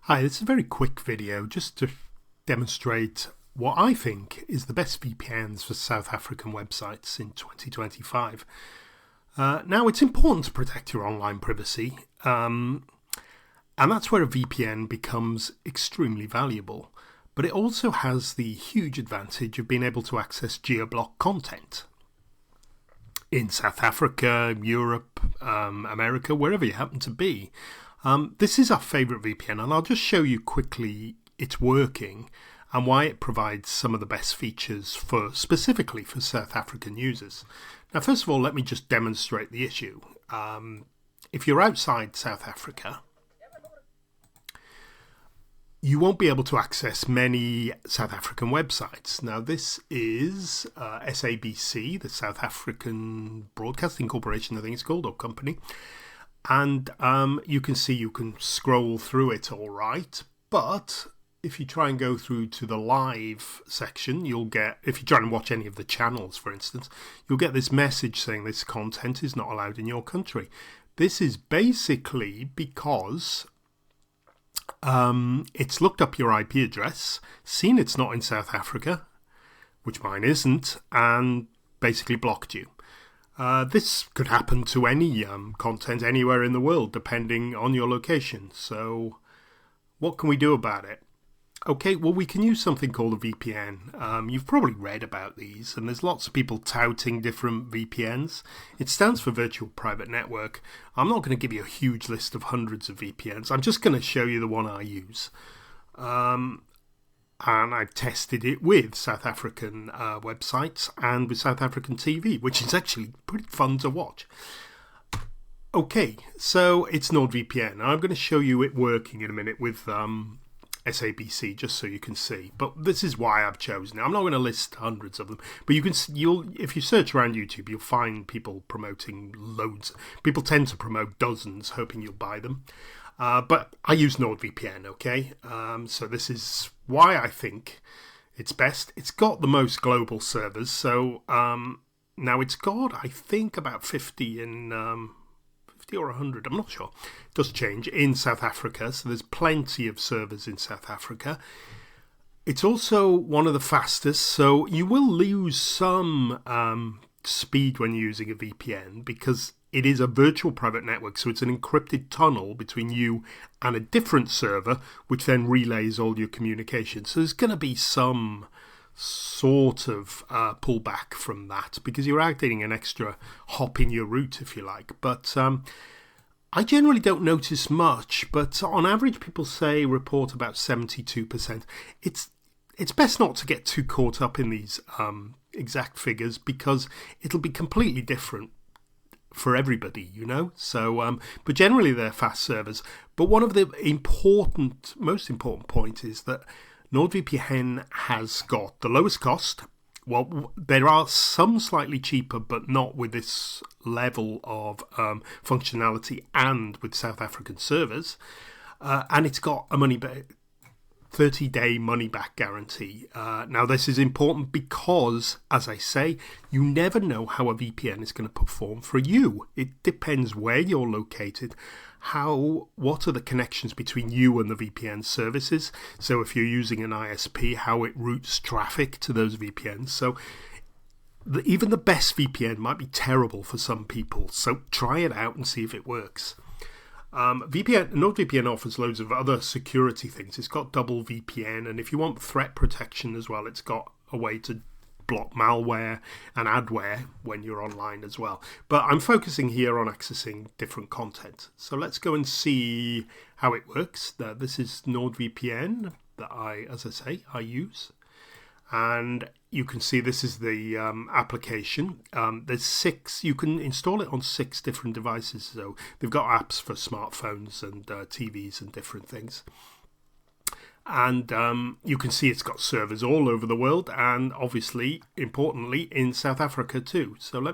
Hi, this is a very quick video just to demonstrate what I think is the best VPNs for South African websites in 2025. Now, it's important to protect your online privacy, and that's where a VPN becomes extremely valuable. But it also has the huge advantage of being able to access geo-block content in South Africa, Europe, America, wherever you happen to be. This is our favorite VPN, and I'll just show you quickly its working and why it provides some of the best features specifically for South African users. Now, first of all, let me just demonstrate the issue. If you're outside South Africa, you won't be able to access many South African websites. Now, this is SABC, the South African Broadcasting Corporation, I think it's called, or company. And you can see you can scroll through it all right. But if you try and go through to the live section, you'll get, if you try and watch any of the channels, for instance, you'll get this message saying this content is not allowed in your country. This is basically because it's looked up your IP address, seen it's not in South Africa, which mine isn't, and basically blocked you. This could happen to any content anywhere in the world, depending on your location. So what can we do about it? Okay, well, we can use something called a VPN. You've probably read about these, and there's lots of people touting different VPNs. It stands for Virtual Private Network. I'm not going to give you a huge list of hundreds of VPNs. I'm just going to show you the one I use. And I've tested it with South African websites and with South African TV, which is actually pretty fun to watch. Okay, so it's NordVPN. I'm going to show you it working in a minute with SABC, just so you can see. But this is why I've chosen it. I'm not going to list hundreds of them, but if you search around YouTube, you'll find people promoting loads. People tend to promote dozens, hoping you'll buy them. But I use NordVPN, okay? So this is why I think it's best. It's got the most global servers. So now it's got, I think, about 50 or 100, I'm not sure. It does change in South Africa. So there's plenty of servers in South Africa. It's also one of the fastest. So you will lose some speed when using a VPN because it is a virtual private network, so it's an encrypted tunnel between you and a different server, which then relays all your communication. So there's going to be some sort of pullback from that because you're adding an extra hop in your route, if you like. But I generally don't notice much, but on average, people report about 72%. It's best not to get too caught up in these exact figures because it'll be completely different for everybody, you know. So but generally they're fast servers. But one of the most important point is that NordVPN has got the lowest cost. Well, there are some slightly cheaper, but not with this level of functionality and with South African servers. And it's got a 30-day money-back guarantee. Now, this is important because, as I say, you never know how a VPN is going to perform for you. It depends where you're located, what are the connections between you and the VPN services. So if you're using an ISP, how it routes traffic to those VPNs. So even the best VPN might be terrible for some people. So try it out and see if it works. NordVPN offers loads of other security things. It's got double VPN, and if you want threat protection as well, it's got a way to block malware and adware when you're online as well. But I'm focusing here on accessing different content. So let's go and see how it works. This is NordVPN that I use. And you can see this is the application. There's 6. You can install it on 6 different devices. So they've got apps for smartphones and TVs and different things. And you can see it's got servers all over the world and obviously, importantly, in South Africa too. So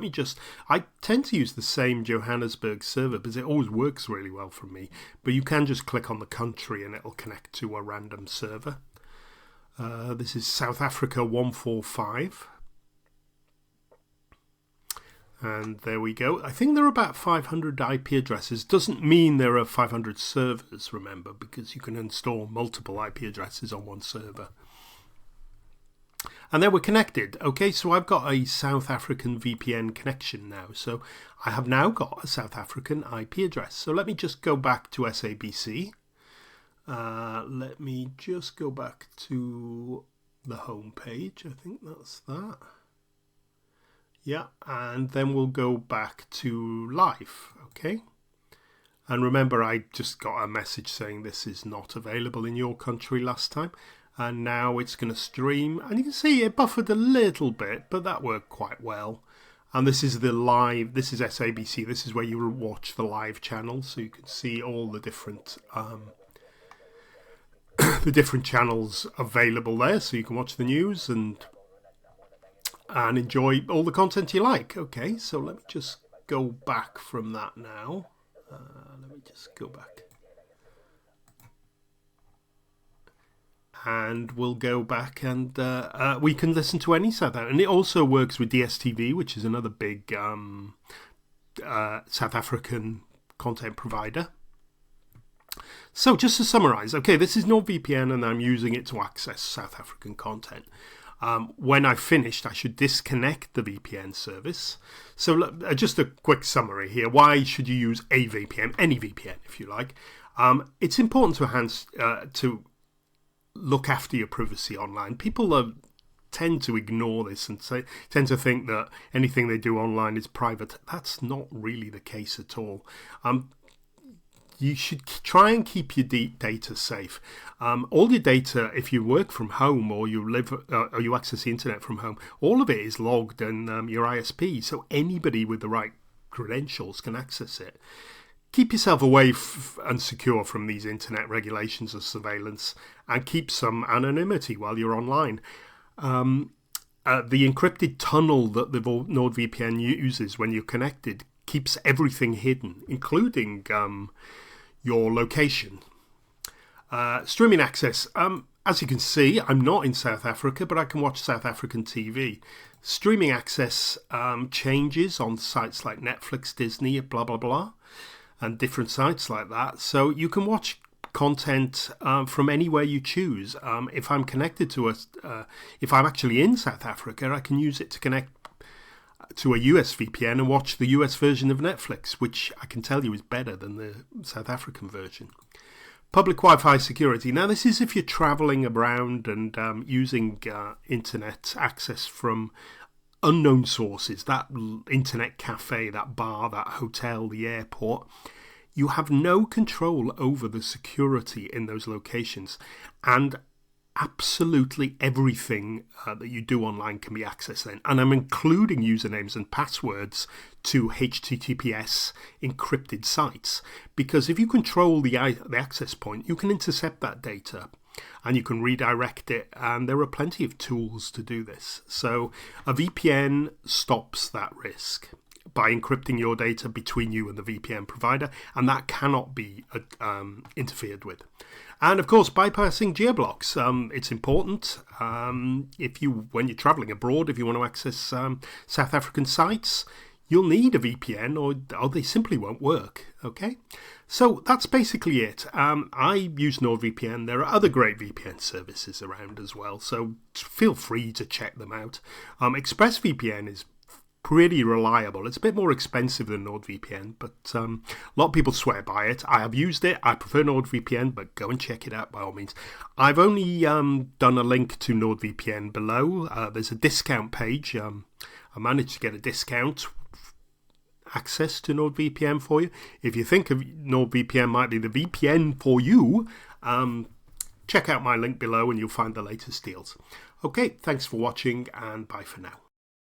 I tend to use the same Johannesburg server because it always works really well for me. But you can just click on the country and it'll connect to a random server. This is South Africa 145. And there we go. I think there are about 500 IP addresses. Doesn't mean there are 500 servers, remember, because you can install multiple IP addresses on one server. And then we're connected. Okay, so I've got a South African VPN connection now. So I have now got a South African IP address. So let me just go back to SABC. Let me just go back to the home page. I think that's that. Yeah, and then we'll go back to live. Okay. And remember, I just got a message saying this is not available in your country last time. And now it's going to stream. And you can see it buffered a little bit, but that worked quite well. And this is the live, this is SABC. This is where you will watch the live channel. So you can see all the different channels available there. So you can watch the news and enjoy all the content you like. Okay, so let me just go back from that now. Let me just go back. And we'll go back and we can listen to any South African. And it also works with DSTV, which is another big South African content provider. So just to summarize, okay, this is NordVPN and I'm using it to access South African content. When I've finished, I should disconnect the VPN service. So just a quick summary here. Why should you use a VPN? Any VPN, if you like. It's important to look after your privacy online. People tend to ignore this and tend to think that anything they do online is private. That's not really the case at all. You should try and keep your data safe. All your data, if you work from home or you live or you access the internet from home, all of it is logged in your ISP, so anybody with the right credentials can access it. Keep yourself away and secure from these internet regulations of surveillance, and keep some anonymity while you're online. The encrypted tunnel that the NordVPN uses when you're connected keeps everything hidden, including your location. Streaming access. As you can see, I'm not in South Africa, but I can watch South African TV. Streaming access changes on sites like Netflix, Disney, blah, blah, blah, and different sites like that. So you can watch content from anywhere you choose. If I'm connected to if I'm actually in South Africa, I can use it to connect to a US VPN and watch the US version of Netflix, which I can tell you is better than the South African version. Public Wi-Fi security. Now, this is if you're traveling around and using internet access from unknown sources, that internet cafe, that bar, that hotel, the airport. You have no control over the security in those locations, and absolutely everything that you do online can be accessed then. And I'm including usernames and passwords to HTTPS encrypted sites, because if you control the access point, you can intercept that data and you can redirect it, and there are plenty of tools to do this. So a VPN stops that risk by encrypting your data between you and the VPN provider, and that cannot be interfered with. And of course, bypassing geoblocks. It's important when you're traveling abroad, if you want to access South African sites, you'll need a VPN or they simply won't work. Okay, so that's basically it. I use NordVPN. There are other great VPN services around as well, so feel free to check them out. ExpressVPN is pretty reliable. It's a bit more expensive than NordVPN, but a lot of people swear by it. I have used it. I prefer NordVPN, but go and check it out by all means. I've only done a link to NordVPN below. There's a discount page. I managed to get a discount access to NordVPN for you. If you think of NordVPN might be the VPN for you, check out my link below and you'll find the latest deals. Okay, thanks for watching and bye for now.